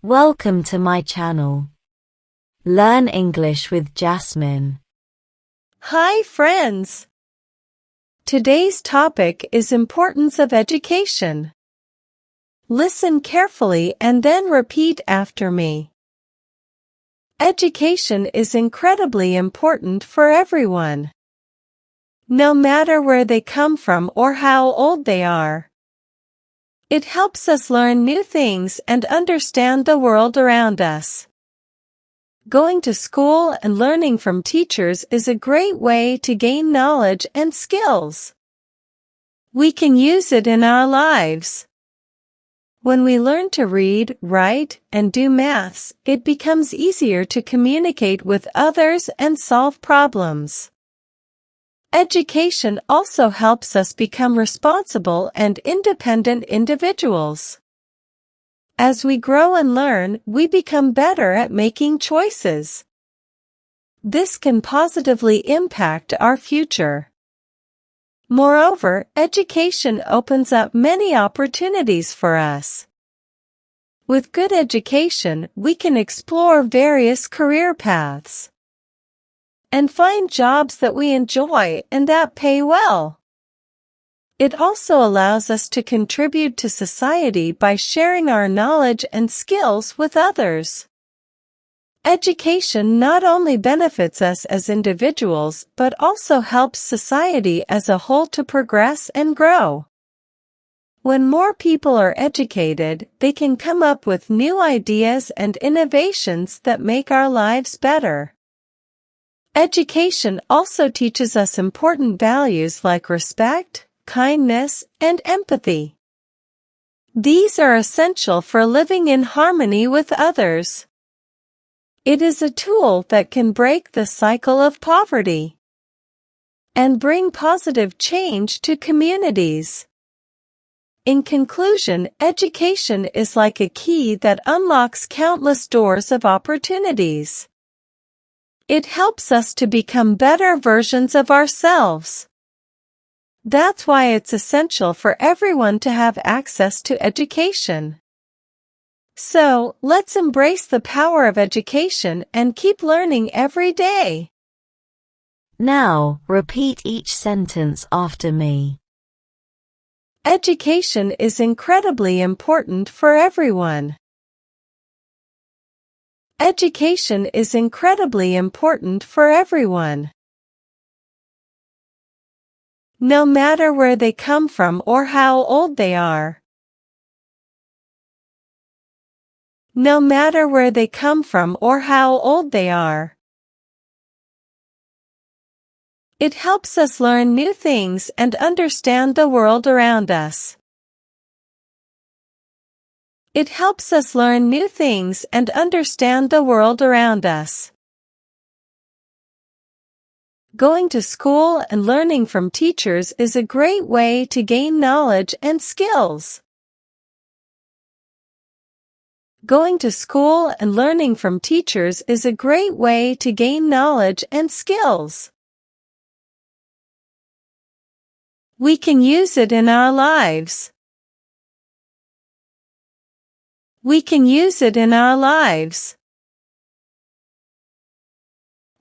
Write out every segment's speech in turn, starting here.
Welcome to my channel. Learn English with Jasmine. Hi friends! Today's topic is importance of education. Listen carefully and then repeat after me. Education is incredibly important for everyone. No matter where they come from or how old they are. It helps us learn new things and understand the world around us. Going to school and learning from teachers is a great way to gain knowledge and skills. We can use it in our lives. When we learn to read, write, and do maths, it becomes easier to communicate with others and solve problems. Education also helps us become responsible and independent individuals. As we grow and learn, we become better at making choices. This can positively impact our future. Moreover, education opens up many opportunities for us. With good education, we can explore various career paths and find jobs that we enjoy and that pay well. It also allows us to contribute to society by sharing our knowledge and skills with others. Education not only benefits us as individuals but also helps society as a whole to progress and grow. When more people are educated, they can come up with new ideas and innovations that make our lives better. Education also teaches us important values like respect, kindness, and empathy. These are essential for living in harmony with others. It is a tool that can break the cycle of poverty and bring positive change to communities. In conclusion, education is like a key that unlocks countless doors of opportunities. It helps us to become better versions of ourselves. That's why it's essential for everyone to have access to education. So, let's embrace the power of education and keep learning every day. Now, repeat each sentence after me. Education is incredibly important for everyone. Education is incredibly important for everyone. No matter where they come from or how old they are. No matter where they come from or how old they are. It helps us learn new things and understand the world around us. It helps us learn new things and understand the world around us. Going to school and learning from teachers is a great way to gain knowledge and skills. Going to school and learning from teachers is a great way to gain knowledge and skills. We can use it in our lives. We can use it in our lives.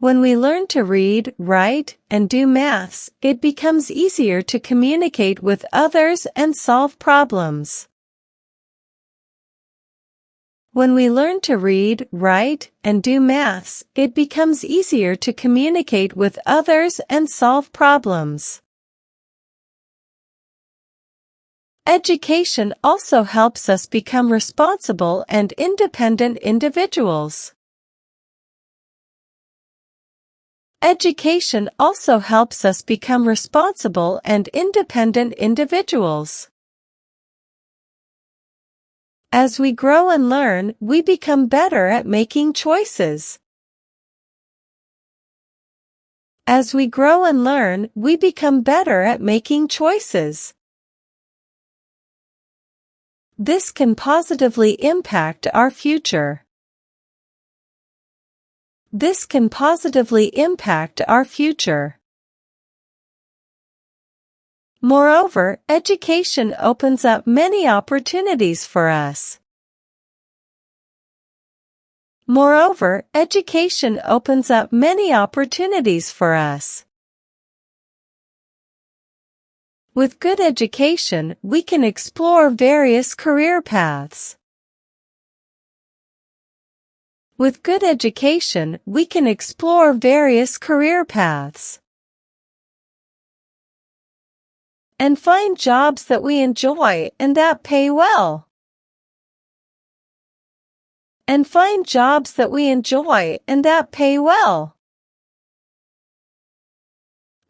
When we learn to read, write, and do maths, it becomes easier to communicate with others and solve problems. When we learn to read, write, and do maths, it becomes easier to communicate with others and solve problems. Education also helps us become responsible and independent individuals. Education also helps us become responsible and independent individuals. As we grow and learn, we become better at making choices. As we grow and learn, we become better at making choices. This can positively impact our future. This can positively impact our future. Moreover, education opens up many opportunities for us. Moreover, education opens up many opportunities for us. With good education, we can explore various career paths. With good education, we can explore various career paths. And find jobs that we enjoy and that pay well. And find jobs that we enjoy and that pay well.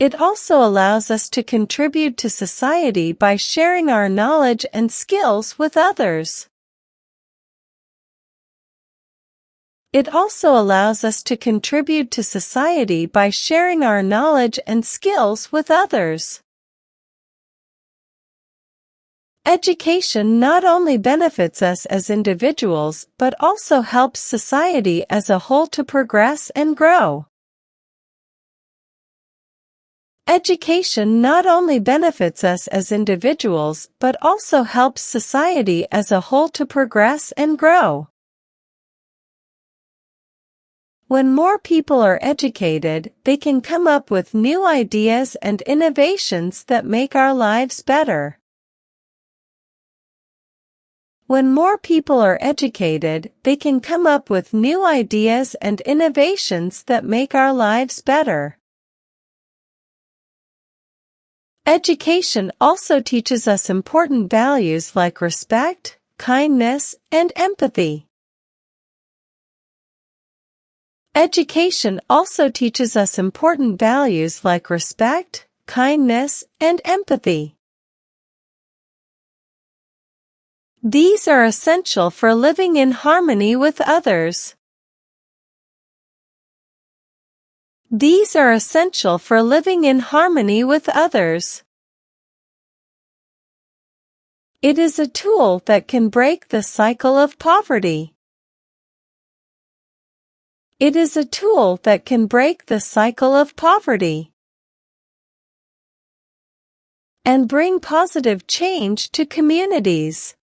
It also allows us to contribute to society by sharing our knowledge and skills with others. It also allows us to contribute to society by sharing our knowledge and skills with others. Education not only benefits us as individuals but also helps society as a whole to progress and grow. Education not only benefits us as individuals but also helps society as a whole to progress and grow. When more people are educated, they can come up with new ideas and innovations that make our lives better. When more people are educated, they can come up with new ideas and innovations that make our lives better. Education also teaches us important values like respect, kindness, and empathy. Education also teaches us important values like respect, kindness, and empathy. These are essential for living in harmony with others. These are essential for living in harmony with others. It is a tool that can break the cycle of poverty. It is a tool that can break the cycle of poverty and bring positive change to communities.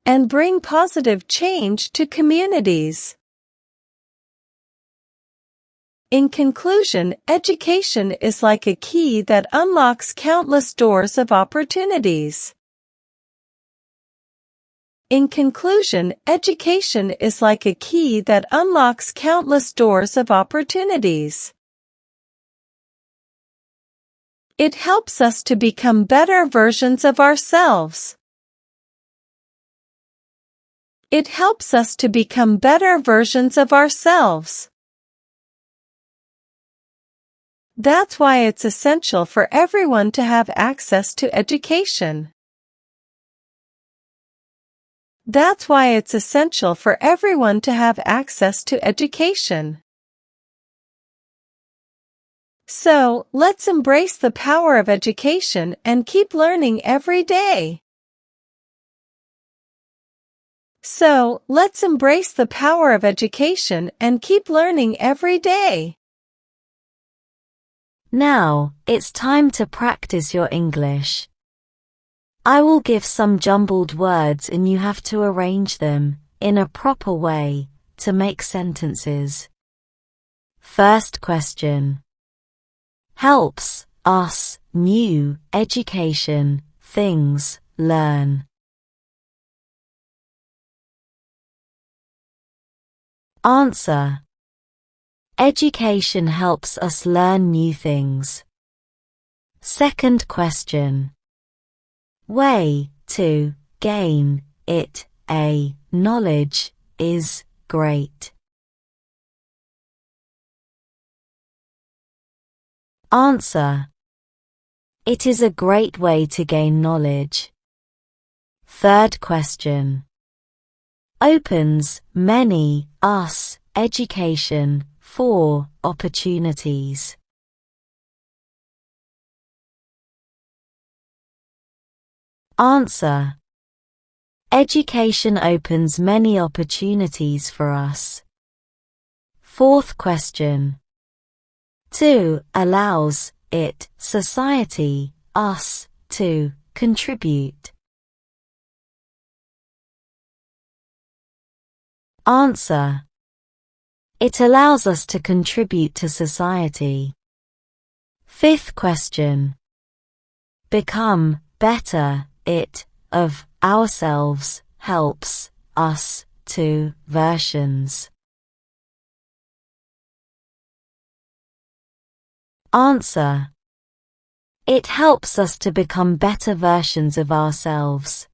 And bring positive change to communities. In conclusion, education is like a key that unlocks countless doors of opportunities. In conclusion, education is like a key that unlocks countless doors of opportunities. It helps us to become better versions of ourselves. It helps us to become better versions of ourselves. That's why it's essential for everyone to have access to education. That's why it's essential for everyone to have access to education. So, let's embrace the power of education and keep learning every day. So, let's embrace the power of education and keep learning every day. Now, it's time to practice your English. I will give some jumbled words and you have to arrange them, in a proper way, to make sentences. First question. Helps us, new, education, things, learn. Answer. Education helps us learn new things. Second question. Way to gain it, a knowledge, is great. Answer. It is a great way to gain knowledge. Third question. Opens many us education for opportunities. Answer. Education opens many opportunities for us. Fourth question. To allows it society us to contribute. Answer. It allows us to contribute to society. Fifth question. Become better. It, of, ourselves, helps us to versions. Answer. It helps us to become better versions of ourselves.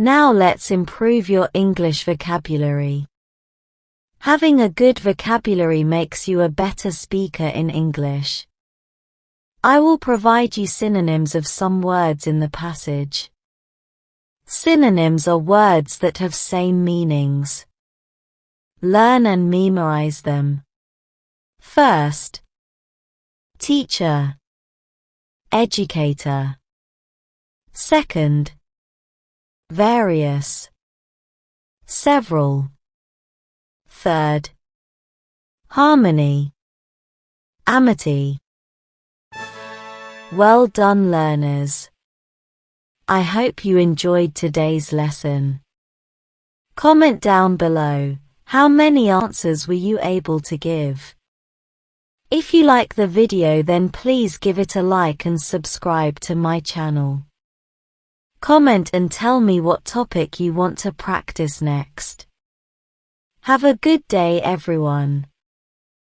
Now let's improve your English vocabulary. Having a good vocabulary makes you a better speaker in English. I will provide you synonyms of some words in the passage. Synonyms are words that have same meanings. Learn and memorize them. First, teacher, educator. Second, various, several. Third, harmony, amity. Well done, learners. I hope you enjoyed today's lesson. Comment down below, how many answers were you able to give? If you like the video, then please give it a like and subscribe to my channel. Comment and tell me what topic you want to practice next. Have a good day, everyone.